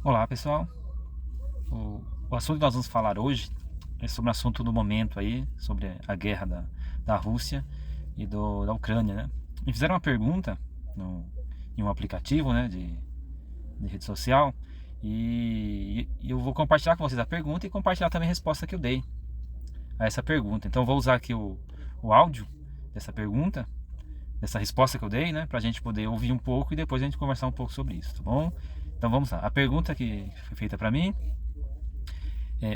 Olá pessoal, o assunto que nós vamos falar hoje é sobre o assunto do momento aí, sobre a guerra da Rússia e da Ucrânia, né? Me fizeram uma pergunta em um aplicativo, né, de rede social e eu vou compartilhar com vocês a pergunta e compartilhar também a resposta que eu dei a essa pergunta. Então eu vou usar aqui o áudio dessa pergunta, dessa resposta que eu dei, né, pra gente poder ouvir um pouco e depois a gente conversar um pouco sobre isso, tá bom? Então vamos lá. A pergunta que foi feita para mim: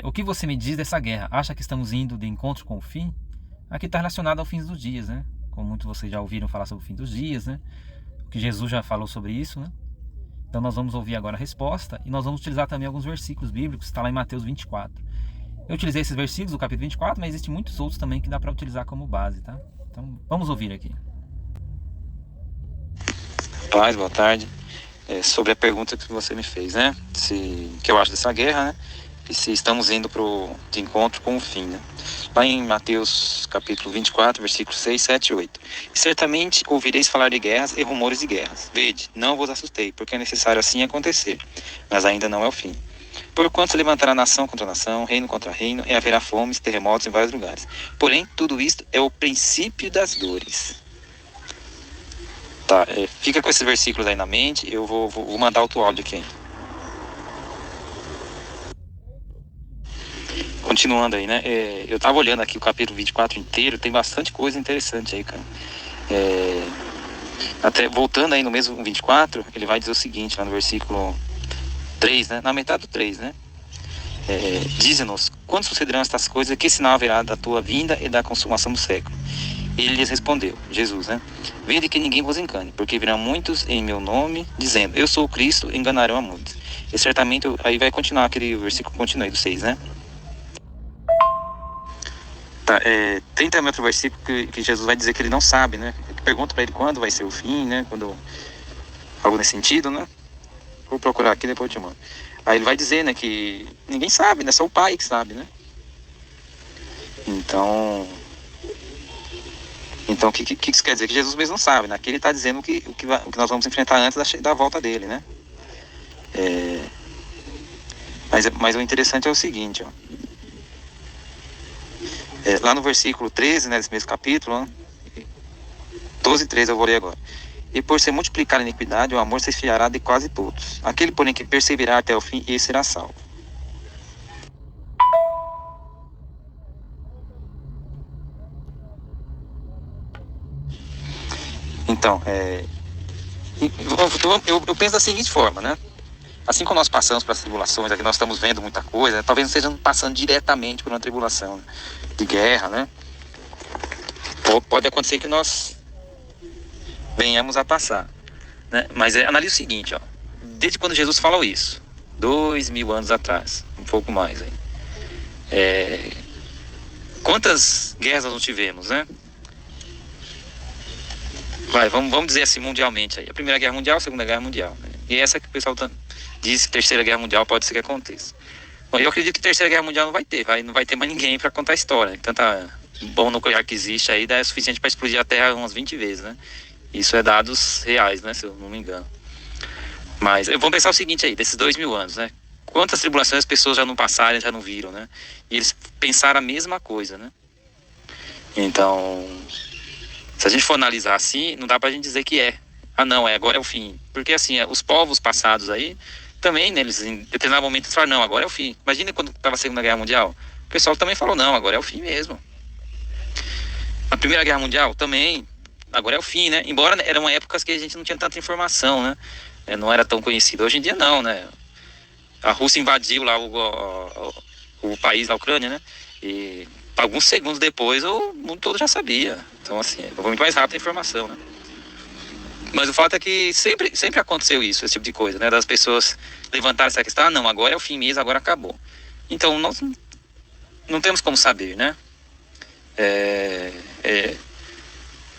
o que você me diz dessa guerra? Acha que estamos indo de encontro com o fim? Aqui está relacionado ao fim dos dias, né? Como muitos de vocês já ouviram falar sobre o fim dos dias, né? O que Jesus já falou sobre isso, né? Então nós vamos ouvir agora a resposta e nós vamos utilizar também alguns versículos bíblicos, está lá em Mateus 24. Eu utilizei esses versículos do capítulo 24, mas existem muitos outros também que dá para utilizar como base, tá? Então vamos ouvir aqui. Paz, boa tarde. Sobre a pergunta que você me fez, né? Que eu acho dessa guerra, né? E se estamos indo de encontro com o fim, né? Lá em Mateus capítulo 24, versículos 6, 7 e 8. E certamente ouvireis falar de guerras e rumores de guerras. Vede, não vos assustei, porque é necessário assim acontecer, mas ainda não é o fim. Porquanto se levantará nação contra nação, reino contra reino, e haverá fomes, terremotos em vários lugares. Porém, tudo isto é o princípio das dores. Tá, fica com esses versículos aí na mente, eu vou mandar outro áudio aqui ainda. Continuando aí, né? Eu tava olhando aqui o capítulo 24 inteiro, tem bastante coisa interessante aí, cara. Até voltando aí no mesmo 24, ele vai dizer o seguinte, lá no versículo 3, né? Na metade do 3, né? Dize-nos, quando sucederão estas coisas, que sinal haverá da tua vinda e da consumação do século? Ele lhes respondeu, Jesus, né? Vede que ninguém vos engane, porque virão muitos em meu nome, dizendo, eu sou o Cristo, e enganarão a muitos. E certamente, aí vai continuar aquele versículo, continua aí do 6, né? Tá, tem também outro versículo que Jesus vai dizer que ele não sabe, né? Pergunta para ele quando vai ser o fim, né? Algo nesse sentido, né? Vou procurar aqui, depois eu te mando. Aí ele vai dizer, né, que ninguém sabe, né? Só o Pai que sabe, né? Então, o que isso quer dizer? Que Jesus mesmo não sabe, né? Aqui ele está dizendo o que nós vamos enfrentar antes da volta dele, né? Mas o interessante é o seguinte, ó. Lá no versículo 13, né, desse mesmo capítulo, né, 12 e 13 eu vou ler agora. E por se multiplicar a iniquidade, o amor se esfriará de quase todos. Aquele, porém, que perseverar até o fim, esse será salvo. Então, eu penso da seguinte forma, né? Assim como nós passamos pelas tribulações, aqui nós estamos vendo muita coisa, talvez não estejamos passando diretamente por uma tribulação, né, de guerra, né? Pode acontecer que nós venhamos a passar, né? Mas analise o seguinte, ó. Desde quando Jesus falou isso, 2000 anos atrás, um pouco mais aí. Quantas guerras nós não tivemos, né? Vamos dizer assim, mundialmente aí. A Primeira Guerra Mundial, a Segunda Guerra Mundial, né? E essa que o pessoal diz que a Terceira Guerra Mundial pode ser que aconteça. Bom, eu acredito que a Terceira Guerra Mundial não vai ter, não vai ter mais ninguém para contar a história, né? Tanta bomba nuclear que existe aí, é suficiente para explodir a Terra umas 20 vezes, né? Isso é dados reais, né? Se eu não me engano. Mas vamos pensar o seguinte aí, desses 2000 anos, né? Quantas tribulações as pessoas já não passaram, já não viram, né? E eles pensaram a mesma coisa, né? Então, se a gente for analisar assim, não dá pra gente dizer que não, agora é o fim. Porque assim, os povos passados aí, também, né, eles em determinado momento eles falaram, não, agora é o fim. Imagina quando estava a Segunda Guerra Mundial. O pessoal também falou, não, agora é o fim mesmo. A Primeira Guerra Mundial também, agora é o fim, né? Embora eram épocas que a gente não tinha tanta informação, né? Não era tão conhecido. Hoje em dia não, né? A Rússia invadiu lá o país, a Ucrânia, né? E alguns segundos depois o mundo todo já sabia. Então, assim, foi muito mais rápido a informação, né? Mas o fato é que sempre aconteceu isso, esse tipo de coisa, né? Das pessoas levantarem essa questão, não, agora é o fim mesmo, agora acabou. Então, nós não temos como saber, né?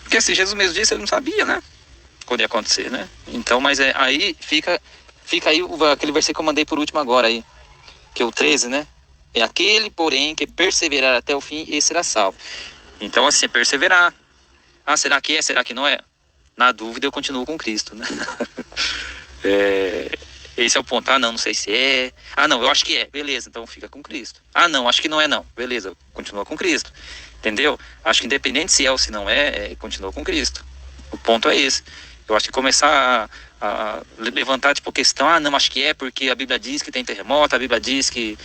Porque assim, Jesus mesmo disse, ele não sabia, né? Quando ia acontecer, né? Então, mas aí fica aí aquele versículo que eu mandei por último agora aí, que é o 13, né? É aquele, porém, que perseverar até o fim, esse será salvo. Então, assim, perseverar. Ah, será que é? Será que não é? Na dúvida, eu continuo com Cristo, né? Esse é o ponto. Ah, não, não sei se é. Ah, não, eu acho que é. Beleza, então fica com Cristo. Ah, não, acho que não é não. Beleza, continua com Cristo. Entendeu? Acho que independente se é ou se não é, continua com Cristo. O ponto é esse. Eu acho que começar a levantar tipo questão, ah, não, acho que é porque a Bíblia diz que tem terremoto, a Bíblia diz que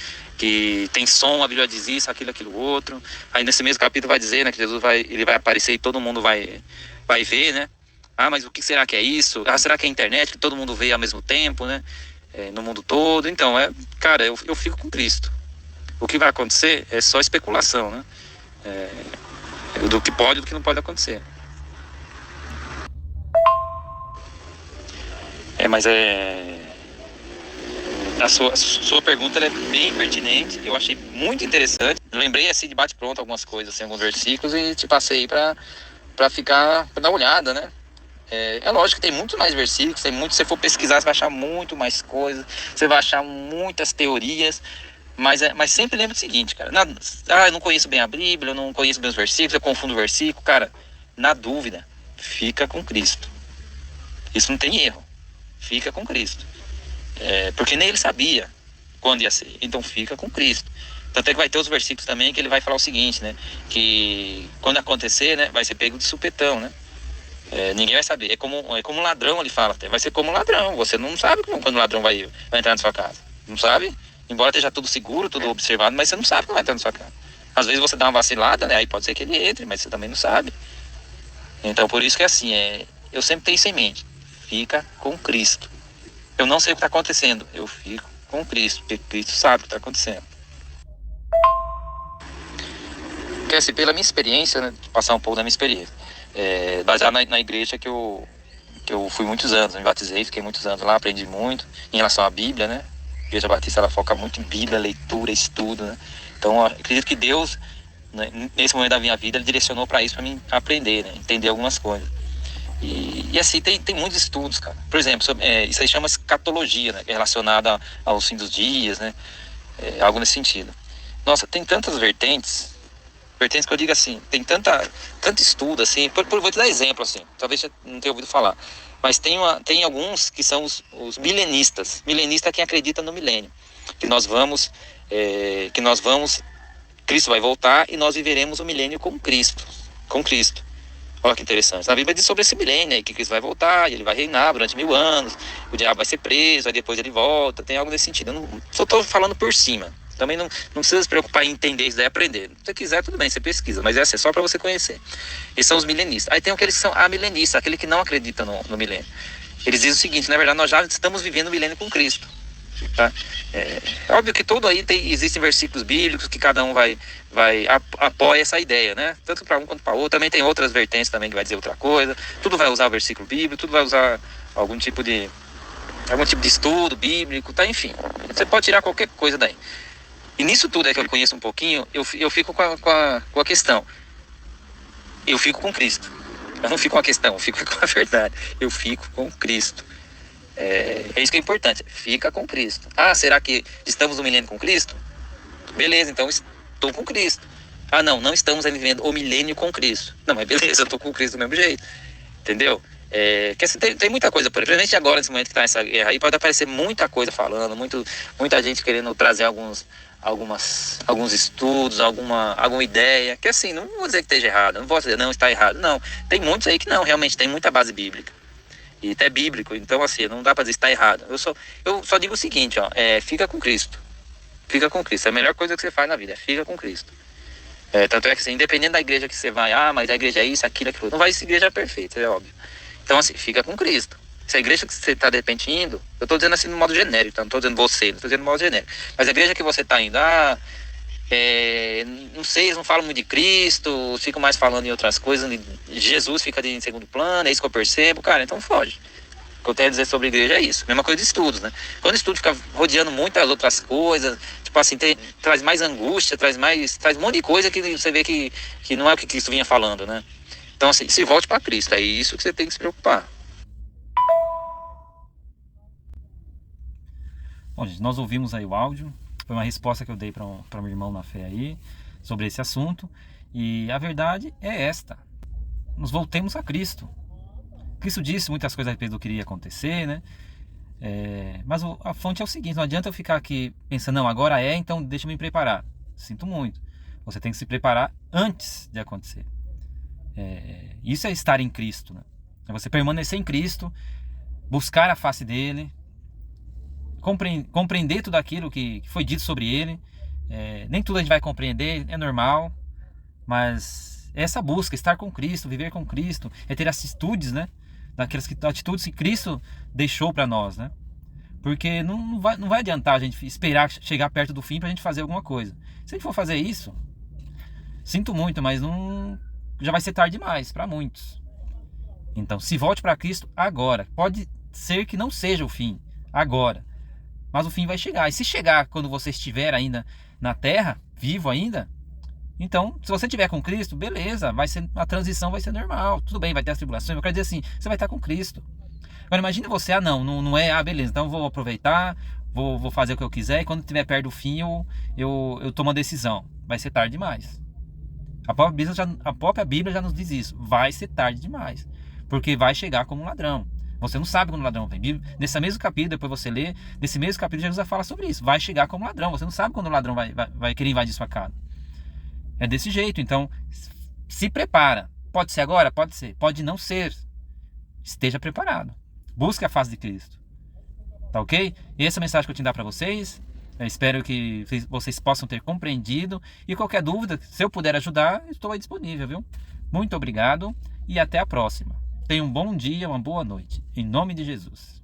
tem som, a Bíblia diz isso, aquilo outro. Aí nesse mesmo capítulo vai dizer, né, que Jesus ele vai aparecer e todo mundo vai ver, né? Ah, mas o que será que é isso? Ah, será que é a internet que todo mundo vê ao mesmo tempo, né? No mundo todo. Então, cara, eu fico com Cristo. O que vai acontecer é só especulação, né? Do que pode e do que não pode acontecer. Mas a sua pergunta é bem pertinente, eu achei muito interessante. Eu lembrei assim de bate-pronto algumas coisas, assim, alguns versículos e te passei para ficar, para dar uma olhada, né? Lógico que tem muito mais versículos, tem muito, se você for pesquisar, você vai achar muito mais coisas, você vai achar muitas teorias, mas sempre lembra o seguinte, cara, eu não conheço bem a Bíblia, eu não conheço bem os versículos, eu confundo o versículo, cara, na dúvida, fica com Cristo. Isso não tem erro, fica com Cristo. Porque nem ele sabia quando ia ser, então fica com Cristo. Tanto é que vai ter os versículos também que ele vai falar o seguinte, né, que quando acontecer, né, vai ser pego de supetão, né. Ninguém vai saber. É como um ladrão, ele fala. Vai ser como um ladrão. Você não sabe quando o ladrão vai entrar na sua casa. Não sabe? Embora esteja tudo seguro, tudo observado, mas você não sabe quando vai entrar na sua casa. Às vezes você dá uma vacilada, né? Aí pode ser que ele entre, mas você também não sabe. Então por isso que assim, eu sempre tenho isso em mente. Fica com Cristo. Eu não sei o que está acontecendo. Eu fico com Cristo, porque Cristo sabe o que está acontecendo. Porque assim, pela minha experiência, né? Passar um pouco da minha experiência. Baseado na igreja que eu fui muitos anos, me batizei, fiquei muitos anos lá, aprendi muito em relação à Bíblia, né? A Igreja Batista, ela foca muito em Bíblia, leitura, estudo, né? Então, eu acredito que Deus, né, nesse momento da minha vida, ele direcionou para isso, para mim aprender, né? Entender algumas coisas. E assim, tem muitos estudos, cara. Por exemplo, isso aí chama escatologia, né? Que é relacionada aos fins dos dias, né? Algo nesse sentido. Nossa, tem tantas vertentes que eu digo assim, tem tanto estudo, assim, vou te dar exemplo, assim, talvez você não tenha ouvido falar, mas tem alguns que são os milenistas. Milenista é quem acredita no milênio, que nós vamos, Cristo vai voltar e nós viveremos o milênio com Cristo. Olha que interessante. Na Bíblia diz sobre esse milênio aí, que Cristo vai voltar, e ele vai reinar durante 1000 anos, o diabo vai ser preso, aí depois ele volta, tem algo nesse sentido. Eu não, só estou falando por cima. Também não precisa se preocupar em entender isso daí, aprender. Se você quiser, tudo bem, você pesquisa, mas é só para você conhecer. Esses são os milenistas. Aí tem aqueles que são milenistas, aquele que não acredita no milênio. Eles dizem o seguinte, na verdade, nós já estamos vivendo o milênio com Cristo. Tá? Óbvio que todo aí existem versículos bíblicos que cada um apoia essa ideia, né? Tanto para um quanto para outro. Também tem outras vertentes também que vai dizer outra coisa. Tudo vai usar o versículo bíblico, tudo vai usar algum tipo de estudo bíblico, tá? Enfim, você pode tirar qualquer coisa daí. E nisso tudo que eu conheço um pouquinho, eu fico com a questão. Eu fico com Cristo. Eu não fico com a questão, eu fico com a verdade. Eu fico com Cristo. Isso que é importante. Fica com Cristo. Ah, será que estamos no milênio com Cristo? Beleza, então estou com Cristo. Ah, não estamos vivendo o milênio com Cristo. Não, mas beleza, eu estou com Cristo do mesmo jeito. Entendeu? Que assim, tem muita coisa, principalmente agora, nesse momento que está essa guerra aí, pode aparecer muita coisa falando, muita gente querendo trazer alguns estudos, alguma ideia, que assim, não vou dizer que esteja errado, não vou dizer não, está errado, não. Tem muitos aí que não, realmente tem muita base bíblica. E até bíblico, então assim, não dá para dizer que está errado. Eu só digo o seguinte, fica com Cristo. Fica com Cristo. É a melhor coisa que você faz na vida, fica com Cristo. Tanto é que assim, independente da igreja que você vai, mas a igreja é isso, aquilo, não vai ser igreja perfeita, é óbvio. Então assim, fica com Cristo. Se a igreja que você está de repente indo, eu estou dizendo assim no modo genérico, tá? Não estou dizendo você, não estou dizendo no modo genérico. Mas a igreja que você está indo, não sei, eles não falam muito de Cristo, ficam mais falando em outras coisas, Jesus fica em segundo plano, é isso que eu percebo, cara, então foge. O que eu tenho a dizer sobre a igreja é isso. Mesma coisa de estudos, né? Quando o estudo fica rodeando muitas outras coisas, tipo assim, traz mais angústia, traz um monte de coisa que você vê que não é o que Cristo vinha falando, né? Então assim, se volte para Cristo, é isso que você tem que se preocupar. Bom, gente, nós ouvimos aí o áudio. Foi uma resposta que eu dei para meu irmão na fé aí, sobre esse assunto. E a verdade é esta. Nos voltemos a Cristo. Cristo disse muitas coisas a respeito do que iria acontecer, né? Mas a fonte é o seguinte: não adianta eu ficar aqui pensando, não, agora então deixa eu me preparar. Sinto muito. Você tem que se preparar antes de acontecer. Isso é estar em Cristo, né? É você permanecer em Cristo, buscar a face dele, compreender tudo aquilo que foi dito sobre ele. Nem tudo a gente vai compreender, é normal, mas essa busca, estar com Cristo, viver com Cristo, é ter atitudes, né? Daquelas atitudes que Cristo deixou para nós, né? Porque não vai adiantar a gente esperar chegar perto do fim para a gente fazer alguma coisa. Se a gente for fazer isso, sinto muito, mas já vai ser tarde demais para muitos. Então, se volte para Cristo agora. Pode ser que não seja o fim agora, mas o fim vai chegar. E se chegar quando você estiver ainda na terra, vivo ainda, então, se você estiver com Cristo, beleza, a transição vai ser normal. Tudo bem, vai ter as tribulações, eu quero dizer assim, você vai estar com Cristo. Agora imagine você, não é, beleza, então eu vou aproveitar, vou fazer o que eu quiser, e quando estiver perto do fim eu tomo uma decisão. Vai ser tarde demais. A própria Bíblia já nos diz isso, vai ser tarde demais, porque vai chegar como um ladrão. Você não sabe quando o ladrão vem. Nesse mesmo capítulo, depois você lê, nesse mesmo capítulo Jesus fala sobre isso, vai chegar como ladrão. Você não sabe quando o ladrão vai querer invadir sua casa. É desse jeito, então se prepara. Pode ser agora? Pode ser. Pode não ser. Esteja preparado. Busque a face de Cristo. Tá ok? E essa é a mensagem que eu tinha dar para vocês. Eu espero que vocês possam ter compreendido. E qualquer dúvida, se eu puder ajudar, estou aí disponível, viu? Muito obrigado e até a próxima. Tenha um bom dia, uma boa noite. Em nome de Jesus.